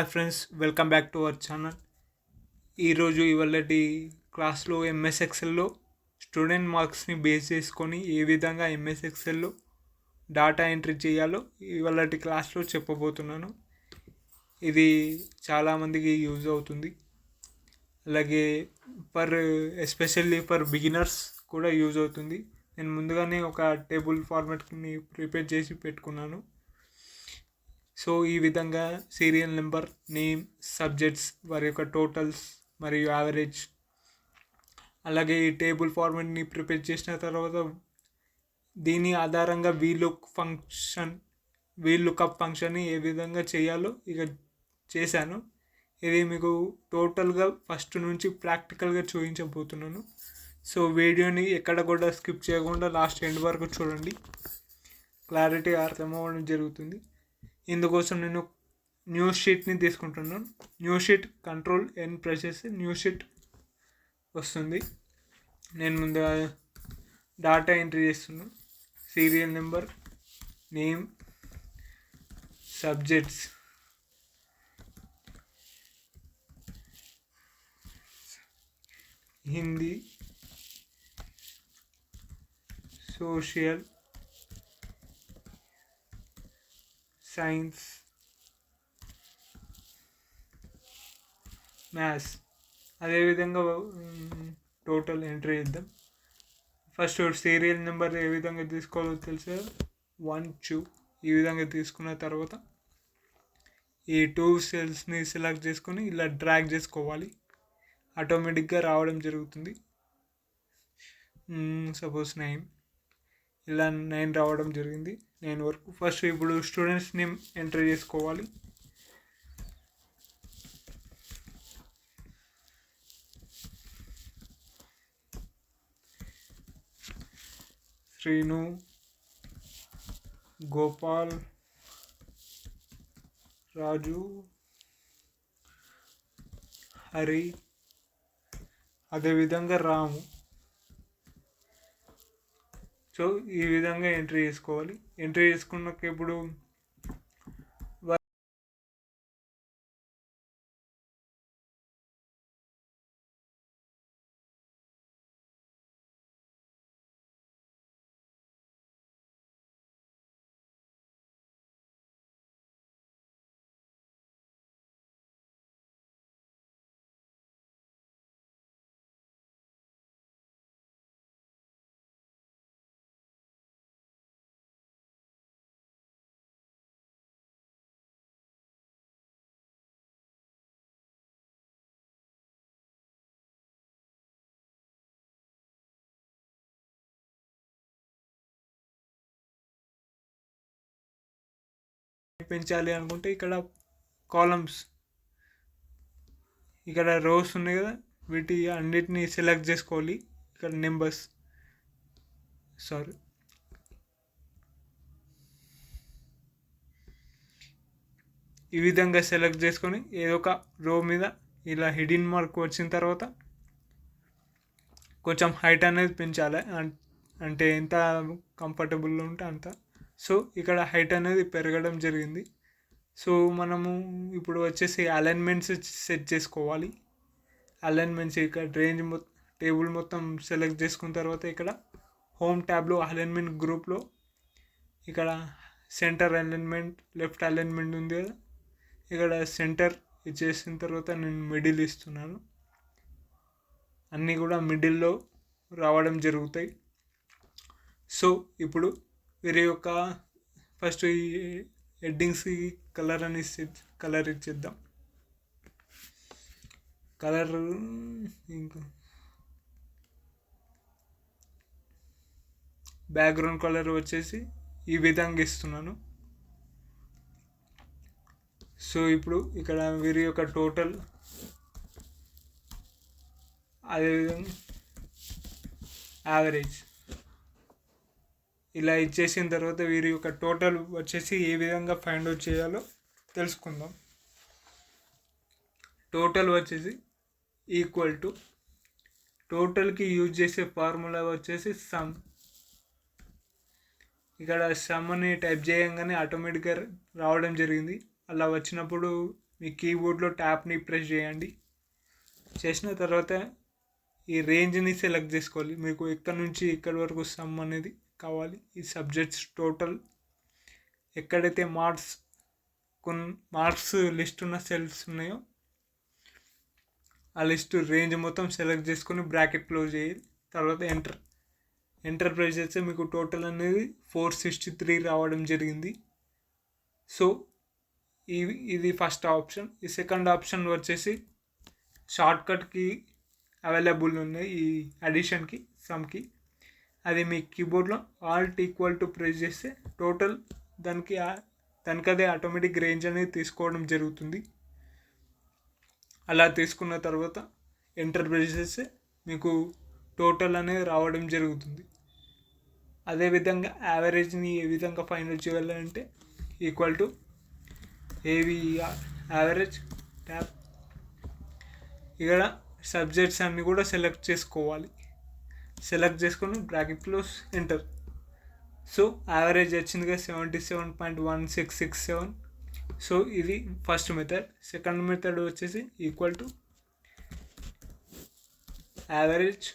Hi friends, welcome back to our channel. ఇవాళటి క్లాస్లో MS ఎక్సెల్లో స్టూడెంట్ మార్క్స్ని బేస్ చేసుకొని ఏ విధంగా ఎంఎస్ ఎక్సెల్లో డాటా ఎంట్రీ చేయాలో ఇవాళటి క్లాస్లో చెప్పబోతున్నాను. ఇది చాలామందికి యూజ్ అవుతుంది. అలాగే ఎస్పెషల్లీ ఫర్ బిగినర్స్ కూడా యూజ్ అవుతుంది. నేను ముందుగానే ఒక టేబుల్ ఫార్మాట్ని ప్రిపేర్ చేసి పెట్టుకున్నాను. సో ఈ విధంగా సీరియల్ నెంబర్, నేమ్, సబ్జెక్ట్స్, వారి యొక్క టోటల్స్ మరియు యావరేజ్, అలాగే ఈ టేబుల్ ఫార్మాట్ని ప్రిపేర్ చేసిన తర్వాత దీని ఆధారంగా వీలుకప్ ఫంక్షన్ని ఏ విధంగా చేయాలో ఇక చేశాను. ఇది మీకు టోటల్గా ఫస్ట్ నుంచి ప్రాక్టికల్గా చూపించబోతున్నాను. సో వీడియోని ఎక్కడ కూడా స్కిప్ చేయకుండా లాస్ట్ ఎండ్ వరకు చూడండి, క్లారిటీ అర్థమవ్వడం జరుగుతుంది. ఇందుకోసం నేను న్యూస్ షీట్ని తీసుకుంటున్నాను. న్యూస్ షీట్ Ctrl+N ప్రెస్ చేసి న్యూస్ షీట్ వస్తుంది. నేను ముందుగా డాటా ఎంట్రీ చేస్తున్నాను. Serial number, name, subjects, Hindi, social, science, maths. అదేవిధంగా టోటల్ ఎంట్రీ చేద్దాం. ఫస్ట్ సీరియల్ నెంబర్ ఏ విధంగా తీసుకోవాలో తెలుసా? 1, 2 ఈ విధంగా తీసుకున్న తర్వాత ఈ 2 సెల్స్ని సెలెక్ట్ చేసుకొని ఇలా డ్రాగ్ చేసుకోవాలి. ఆటోమేటిక్గా రావడం జరుగుతుంది. సపోజ్ 9, ఇలా 9 రావడం జరిగింది. 9 వరకు. ఫస్ట్ ఇప్పుడు స్టూడెంట్స్ నేమ్ ఎంటర్ చేసుకోవాలి. శ్రీను, గోపాల్, రాజు, హరి, అదేవిధంగా రాము. సో ఈ విధంగా ఎంట్రీ చేసుకోవాలి. ఎంట్రీ చేసుకున్నాక ఇప్పుడు పెంచాలి అనుకుంటే ఇక్కడ కాలమ్స్, ఇక్కడ రోస్ ఉన్నాయి కదా, వీటి అన్నిటిని సెలెక్ట్ చేసుకోవాలి. ఇక్కడ నెంబర్స్, ఈ విధంగా సెలెక్ట్ చేసుకొని ఏదో ఒక రో మీద ఇలా హిడెన్ మార్క్ వచ్చిన తర్వాత కొంచెం హైట్ అనేది పెంచాలి. అంటే ఎంత కంఫర్టబుల్లో ఉంటే అంత. సో ఇక్కడ హైట్ అనేది పెరగడం జరిగింది. సో మనము ఇప్పుడు వచ్చేసి అలైన్మెంట్స్ సెట్ చేసుకోవాలి. అలైన్మెంట్స్ ఇక్కడ టేబుల్ మొత్తం సెలెక్ట్ చేసుకున్న తర్వాత ఇక్కడ హోమ్ ట్యాబ్లో అలైన్మెంట్ గ్రూప్లో ఇక్కడ సెంటర్ అలైన్మెంట్, లెఫ్ట్ అలైన్మెంట్ ఉంది కదా, ఇక్కడ సెంటర్ ఇచ్చేసిన తర్వాత నేను మిడిల్ ఇస్తున్నాను. అన్నీ కూడా మిడిల్లో రావడం జరుగుతాయి. సో ఇప్పుడు వీరి యొక్క ఫస్ట్ ఈ హెడ్డింగ్స్కి కలర్ ఇచ్చేద్దాం. కలర్ ఇంకా బ్యాక్గ్రౌండ్ కలర్ వచ్చేసి ఈ విధంగా ఇస్తున్నాను. సో ఇప్పుడు ఇక్కడ వీరి యొక్క టోటల్, అదేవిధంగా యావరేజ్ ఇలా ఇచ్చేసిన తర్వాత వీరి యొక్క టోటల్ వచ్చేసి ఏ విధంగా ఫైండ్ అవుట్ చేయాలో తెలుసుకుందాం. టోటల్ వచ్చేసి ఈక్వల్ టు, టోటల్కి యూజ్ చేసే ఫార్ములా వచ్చేసి సమ్. ఇక్కడ సమ్ అని టైప్ చేయగానే ఆటోమేటిక్గా రావడం జరిగింది. అలా వచ్చినప్పుడు మీ కీబోర్డ్లో ట్యాప్ని ప్రెస్ చేయండి. చేసిన తర్వాత ఈ రేంజ్ని సెలెక్ట్ చేసుకోవాలి. మీకు ఎక్కడి నుంచి ఎక్కడి వరకు సమ్ అనేది కావాలి. ఈ సబ్జెక్ట్స్ టోటల్ ఎక్కడైతే మార్క్స్ లిస్ట్ ఉన్న సెల్స్ ఉన్నాయో ఆ లిస్ట్ రేంజ్ మొత్తం సెలెక్ట్ చేసుకొని బ్రాకెట్ క్లోజ్ చేయాలి. తర్వాత ఎంటర్ ప్రెస్ చేస్తే మీకు టోటల్ అనేది 463 రావడం జరిగింది. సో ఇది ఫస్ట్ ఆప్షన్. ఈ సెకండ్ ఆప్షన్ వచ్చేసి షార్ట్ కట్కి అవైలబుల్ ఉన్నాయి ఈ అడిషన్కి సమ్కి. అది మీ కీబోర్డ్లో ఆల్ట్ = ప్రెస్ చేస్తే టోటల్ దానికదే ఆటోమేటిక్ రేంజ్ అనేది తీసుకోవడం జరుగుతుంది. అలా తీసుకున్న తర్వాత ఎంటర్ ప్రెస్ చేస్తే మీకు టోటల్ అనేది రావడం జరుగుతుంది. అదేవిధంగా యావరేజ్ని ఏ విధంగా ఫైండ్ చేయాలంటే AVER యావరేజ్ ట్యాప్. ఇక్కడ సబ్జెక్ట్స్ అన్నీ కూడా సెలెక్ట్ చేసుకోవాలి. సెలెక్ట్ చేసుకొని bracket close enter. So average వచ్చిందిగా 77.1667. సో ఇది ఫస్ట్ మెథడ్. సెకండ్ మెథడ్ వచ్చేసి average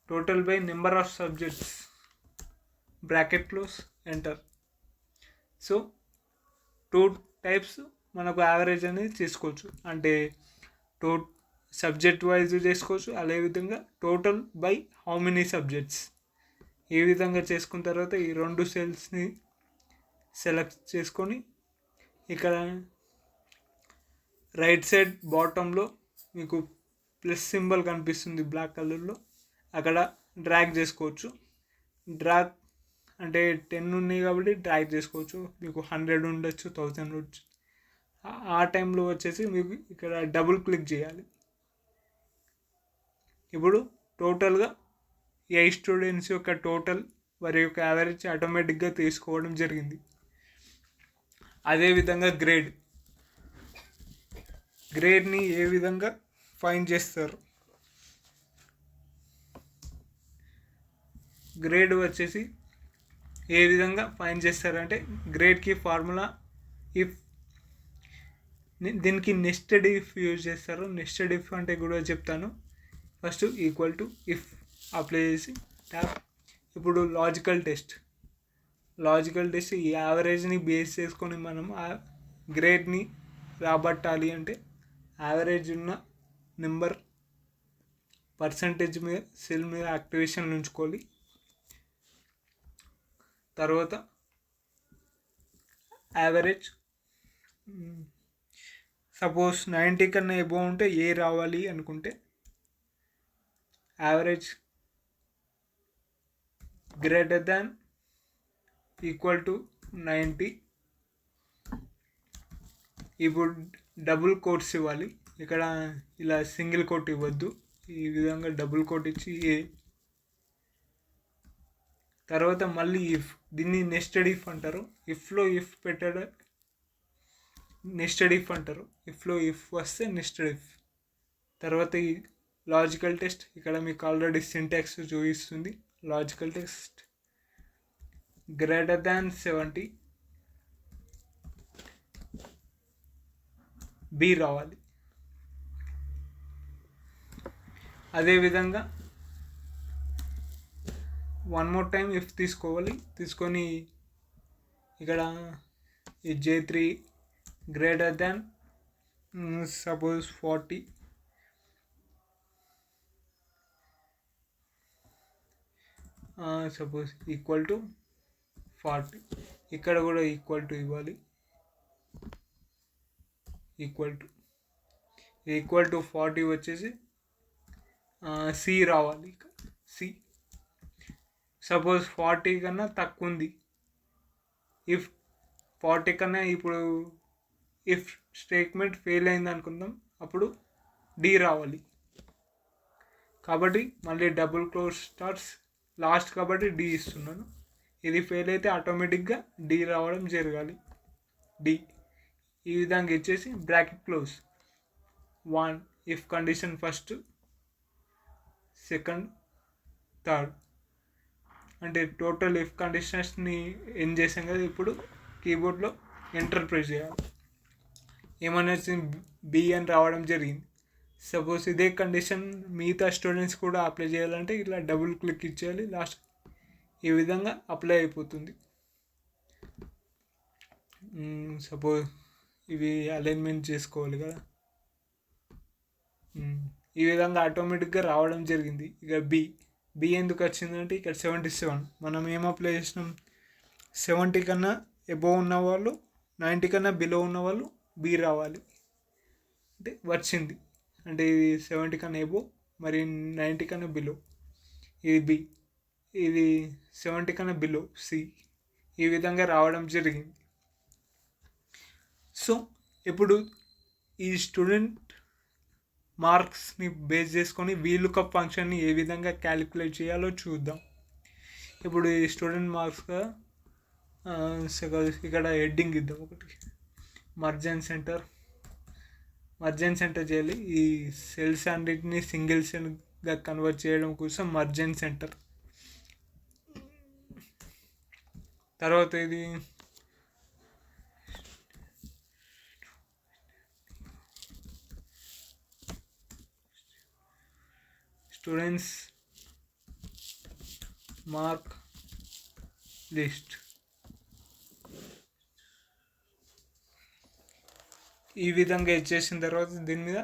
total by number of subjects bracket close enter. So 2 types మనకు యావరేజ్ అనేది చేసుకోవచ్చు. అంటే సబ్జెక్ట్ వైజ్ చేసుకోవచ్చు. అదేవిధంగా total by how many subjects. ఈ విధంగా చేసుకున్న తర్వాత ఈ 2 సెల్స్ని సెలెక్ట్ చేసుకొని ఇక్కడ రైట్ సైడ్ బాటంలో మీకు ప్లస్ సింబల్ కనిపిస్తుంది బ్లాక్ కలర్లో. అక్కడ డ్రాగ్ చేసుకోవచ్చు. డ్రాగ్ అంటే 10 ఉన్నాయి కాబట్టి డ్రాగ్ చేసుకోవచ్చు. మీకు 100 ఉండొచ్చు, 1000 ఉండొచ్చు. ఆ టైంలో వచ్చేసి మీకు ఇక్కడ డబుల్ క్లిక్ చేయాలి. ఇప్పుడు టోటల్గా 8 స్టూడెంట్స్ యొక్క టోటల్ వారి యొక్క యావరేజ్ ఆటోమేటిక్గా తీసుకోవడం జరిగింది. అదేవిధంగా గ్రేడ్ని ఏ విధంగా ఫైండ్ చేస్తారు? గ్రేడ్ వచ్చేసి ఏ విధంగా ఫైండ్ చేస్తారంటే గ్రేడ్కి ఫార్ములా దీనికి నెస్టెడ్ ఇఫ్ యూజ్ చేస్తారు. నెస్టెడ్ ఇఫ్ అంటే కూడా చెప్తాను. ఫస్ట్ ఇఫ్ అప్లై చేసి ట్యాప్. ఇప్పుడు లాజికల్ టెస్ట్ ఈ యావరేజ్ని బేస్ చేసుకొని మనం ఆ గ్రేడ్ని రాబట్టాలి అంటే యావరేజ్ ఉన్న నెంబర్ పర్సంటేజ్ మీద సెల్ మీద యాక్టివేషన్ ఉంచుకోవాలి. తర్వాత యావరేజ్ సపోజ్ 90 కన్నా ఎబో ఉంటే ఏ రావాలి అనుకుంటే యావరేజ్ గ్రేటర్ దాన్ = 90. ఇప్పుడు డబుల్ కోట్స్ ఇవ్వాలి. ఇక్కడ ఇలా సింగిల్ కోట్ ఇవ్వద్దు. ఈ విధంగా డబుల్ కోట్ ఇచ్చి తర్వాత మళ్ళీ దీన్ని నెస్టెడ్ ఇఫ్ అంటారు. ఇఫ్లో ఇఫ్ పెట్టాడు నెస్టెడ్ ఇఫ్ అంటారు. ఇఫ్లో ఇఫ్ వస్తే నెస్టెడ్ ఇఫ్. తర్వాత ఈ లాజికల్ టెస్ట్. ఇక్కడ మీకు ఆల్రెడీ సింటాక్స్ చూపిస్తుంది. Logical test greater than 70 B రావాలి. అదేవిధంగా వన్ మోర్ టైం ఇఫ్ తీసుకోవాలి. తీసుకొని ఇక్కడ ఈ J3 greater than suppose 40 suppose =40. ఇక్కడ కూడా ఇవ్వాలి. =40 వచ్చేసి సి రావాలి. సి సపోజ్ 40 కన్నా తక్కువ ఉంది. ఇఫ్ 40 కన్నా ఇప్పుడు ఇఫ్ స్టేట్మెంట్ ఫెయిల్ అయింది అనుకుందాం, అప్పుడు డి రావాలి. కాబట్టి మళ్ళీ డబుల్ క్లోజ్ స్టార్ట్స్ లాస్ట్ కాబట్టి డి ఇస్తున్నాను. ఇది ఫెయిల్ అయితే ఆటోమేటిక్గా డి రావడం జరగాలి. డి ఈ విధంగా ఇచ్చేసి bracket close. 1 if condition first, second, third అంటే టోటల్ ఇఫ్ కండిషన్స్ని ఏం చేసాం కదా. ఇప్పుడు కీబోర్డ్లో ఎంటర్ ప్రెస్ చేయాలి. ఏమన్నా బి అని రావడం జరిగింది. సపోజ్ ఇదే కండిషన్ మిగతా స్టూడెంట్స్ కూడా అప్లై చేయాలంటే ఇలా డబుల్ క్లిక్ ఇచ్చేయాలి. లాస్ట్ ఈ విధంగా అప్లై అయిపోతుంది. సపోజ్ ఇవి అలైన్మెంట్ చేసుకోవాలి కదా, ఈ విధంగా ఆటోమేటిక్గా రావడం జరిగింది. ఇక బి ఎందుకు వచ్చిందంటే ఇక్కడ 77 మనం ఏం అప్లై చేసినాం, 70 కన్నా ఎబోవ్ ఉన్న వాళ్ళు, 90 కన్నా బిలో ఉన్న వాళ్ళు బి రావాలి అంటే వచ్చింది. అంటే ఇది 70 కన్నా ఎబోవ్, మరి 90 కన్నా బిలో ఇది బి, ఇది 70 కన్నా బిలో సి, ఈ విధంగా రావడం జరిగింది. సో ఇప్పుడు ఈ స్టూడెంట్ మార్క్స్ని బేస్ చేసుకొని వీలుకప్ ఫంక్షన్ని ఏ విధంగా క్యాలిక్యులేట్ చేయాలో చూద్దాం. ఇప్పుడు ఈ స్టూడెంట్ మార్క్స్గా ఇక్కడ హెడ్డింగ్ ఇద్దాం ఒకటి, మర్జెంట్ సెంటర్ చేయాలి. ఈ సెల్స్ అన్నిటిని సింగిల్ సెల్గా కన్వర్ట్ చేయడం కోసం మర్జెంట్ సెంటర్. తర్వాత ఇది స్టూడెంట్స్ మార్క్ లిస్ట్. ఈ విధంగా ఇచ్చేసిన తర్వాత దీని మీద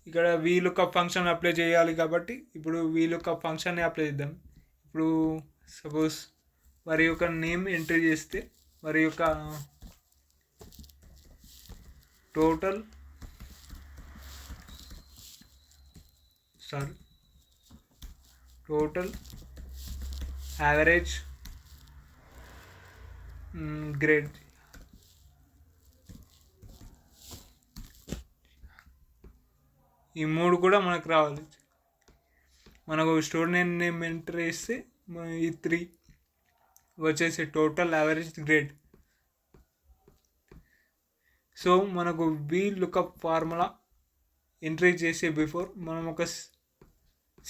ఇక్కడ వీలుకప్ ఫంక్షన్ అప్లై చేయాలి కాబట్టి ఇప్పుడు వీలుకప్ ఫంక్షన్ని అప్లై చేద్దాం. ఇప్పుడు సపోజ్ వారి యొక్క నేమ్ ఎంట్రీ చేస్తే వారి యొక్క టోటల్ యావరేజ్ గ్రేడ్, ఈ మూడు కూడా మనకు రావాలి. మనకు స్టూడెంట్ నేమ్ ఎంటర్ చేస్తే ఈ 3 వచ్చేసి టోటల్ యావరేజ్ గ్రేడ్. సో మనకు వీలుకప్ ఫార్ములా ఎంట్రీ చేసే బిఫోర్ మనం ఒక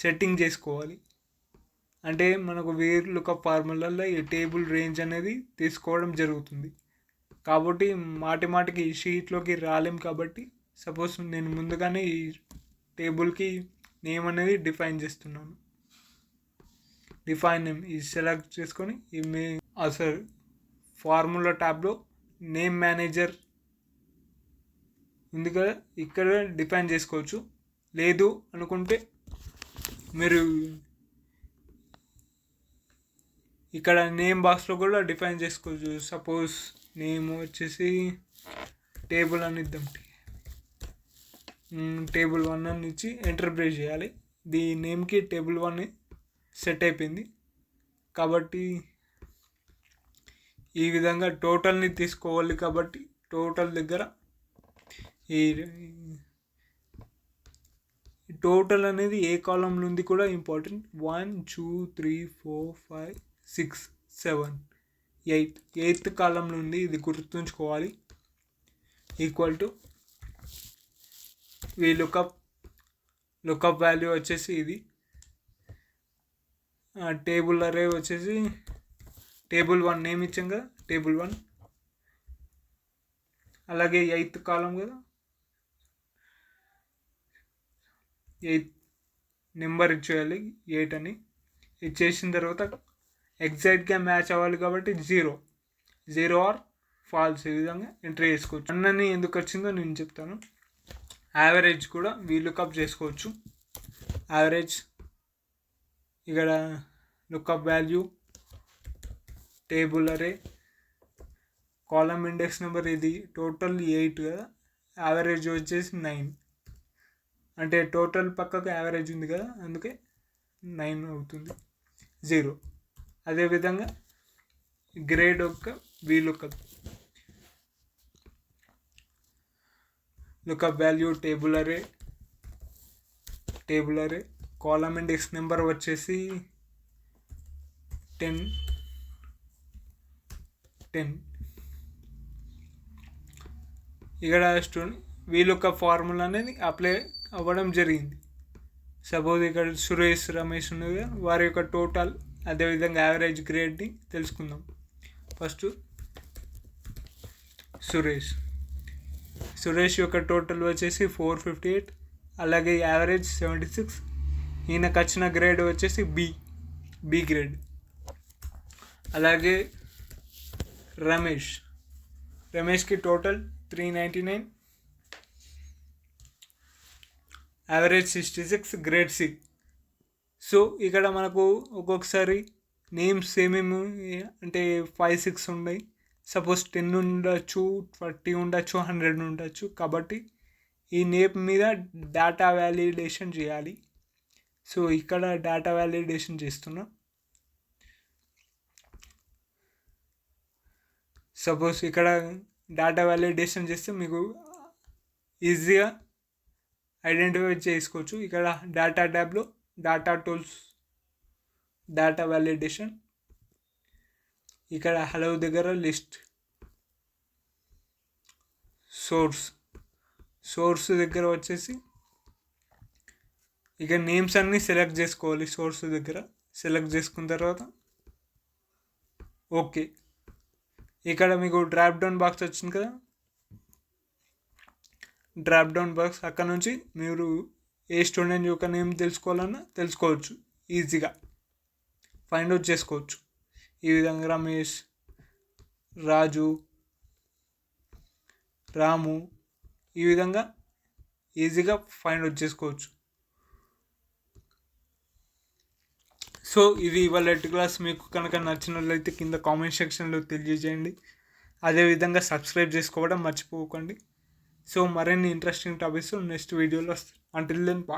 సెట్టింగ్ చేసుకోవాలి. అంటే మనకు వీలుకప్ ఫార్ములాలో ఈ టేబుల్ రేంజ్ అనేది తీసుకోవడం జరుగుతుంది. కాబట్టి మాటికి ఈ షీట్లోకి రాలేం. కాబట్టి సపోజ్ నేను ముందుగానే ఈ టేబుల్కి నేమ్ అనేది డిఫైన్ చేస్తున్నాను. డిఫైన్ నేమ్ ఇది సెలెక్ట్ చేసుకొని ఫార్ములా ట్యాబ్లో నేమ్ మేనేజర్ ఉంది కదా, ఇక్కడ డిఫైన్ చేసుకోవచ్చు. లేదు అనుకుంటే మీరు ఇక్కడ నేమ్ బాక్స్లో కూడా డిఫైన్ చేసుకోవచ్చు. సపోజ్ నేమ్ వచ్చేసి టేబుల్ అని ఇద్దాం, టేబుల్ 1 అని ఇచ్చి ఎంటర్ ప్రెస్ చేయాలి. ఈ నేమ్కి టేబుల్ 1 సెట్ అయిపోయింది. కాబట్టి ఈ విధంగా టోటల్ని తీసుకోవాలి. కాబట్టి టోటల్ దగ్గర ఈ టోటల్ అనేది ఏ కాలంలో ఉంది కూడా ఇంపార్టెంట్. 1 2 3 4 5 6 7 8 8th కాలంలో ఉంది, ఇది గుర్తుంచుకోవాలి. ఈక్వల్ టు ఈ లుకప్ వాల్యూ వచ్చేసి ఇది, టేబుల్ అరే వచ్చేసి టేబుల్ 1 నేమ్ ఇచ్చాం కదా, టేబుల్ 1. అలాగే 8th కాలం కదా, 8 నెంబర్ ఇచ్చేయాలి 8 అని. ఇచ్చేసిన తర్వాత ఎగ్జాక్ట్గా మ్యాచ్ అవ్వాలి కాబట్టి 0 ఆర్ ఫాల్స్ ఈ విధంగా ఎంట్రీ చేసుకోవచ్చు. అన్నీ ఎందుకు వచ్చిందో నేను చెప్తాను. యావరేజ్ కూడా వీలుకప్ చేసుకోవచ్చు. యావరేజ్ ఇక్కడ లుకప్ వాల్యూ, టేబుల్ అరే, కాలం ఇండెక్స్ నెంబర్, ఇది టోటల్ 8 కదా, యావరేజ్ వచ్చేసి 9. అంటే టోటల్ పక్కకు యావరేజ్ ఉంది కదా, అందుకే 9 అవుతుంది, 0. అదేవిధంగా గ్రేడ్ యొక్క వీలుకప్, లుకప్ వాల్యూ టేబుల్ అరే, కాలం ఇండెక్స్ నెంబర్ వచ్చేసి 10. ఇక్కడ వీలుకప్ ఫార్ములా అనేది అప్లై అవ్వడం జరిగింది. సపోజ్ ఇక్కడ సురేష్ రమేష్ ఉన్నది, వారి యొక్క టోటల్ అదేవిధంగా యావరేజ్ గ్రేడ్ని తెలుసుకుందాం. ఫస్ట్ సురేష్ యొక్క టోటల్ వచ్చేసి 458, అలాగే యావరేజ్ 76. ఈయనకు వచ్చిన గ్రేడ్ వచ్చేసి బి గ్రేడ్. అలాగే రమేష్కి total 399, average 66, grade C. So ఇక్కడ మనకు ఒక్కొక్కసారి నేమ్స్ ఏమేమి అంటే 5, 6 ఉన్నాయి. సపోజ్ 10 ఉండొచ్చు, 40 ఉండొచ్చు, 100 ఉండొచ్చు. కాబట్టి ఈ నేమ్ మీద డేటా వ్యాలిడేషన్ చేయాలి. సో ఇక్కడ డేటా వ్యాలిడేషన్ చేస్తున్నా. సపోజ్ ఇక్కడ డేటా వ్యాలిడేషన్ చేస్తే మీకు ఈజీగా ఐడెంటిఫై చేసుకోవచ్చు. ఇక్కడ డేటా ట్యాబ్లో డేటా టూల్స్, డేటా వ్యాలిడేషన్, ఇక్కడ హలో దగ్గర లిస్ట్, సోర్స్ దగ్గర వచ్చేసి ఇక నేమ్స్ అన్నీ సెలెక్ట్ చేసుకోవాలి. సోర్స్ దగ్గర సెలెక్ట్ చేసుకున్న తర్వాత ఓకే. ఇక్కడ మీకు డ్రాప్ డౌన్ బాక్స్ వచ్చింది కదా, డ్రాప్ డౌన్ బాక్స్ అక్కడ నుంచి మీరు ఏ స్టూడెంట్ యొక్క నేమ్ తెలుసుకోవాలన్నా తెలుసుకోవచ్చు, ఈజీగా ఫైండ్ అవుట్ చేసుకోవచ్చు. ఈ విధంగా రమేష్, రాజు, రాము, ఈ విధంగా ఈజీగా ఫైండ్ అవుట్ చేసుకోవచ్చు. సో ఇది ఇవాళ క్లాస్. మీకు కనుక నచ్చినట్లయితే కింద కామెంట్ సెక్షన్లో తెలియజేయండి. అదేవిధంగా సబ్స్క్రైబ్ చేసుకోవడం మర్చిపోకండి. సో మరిన్ని ఇంట్రెస్టింగ్ టాపిక్స్ నెక్స్ట్ వీడియోలో వస్తాయి. Until then bye.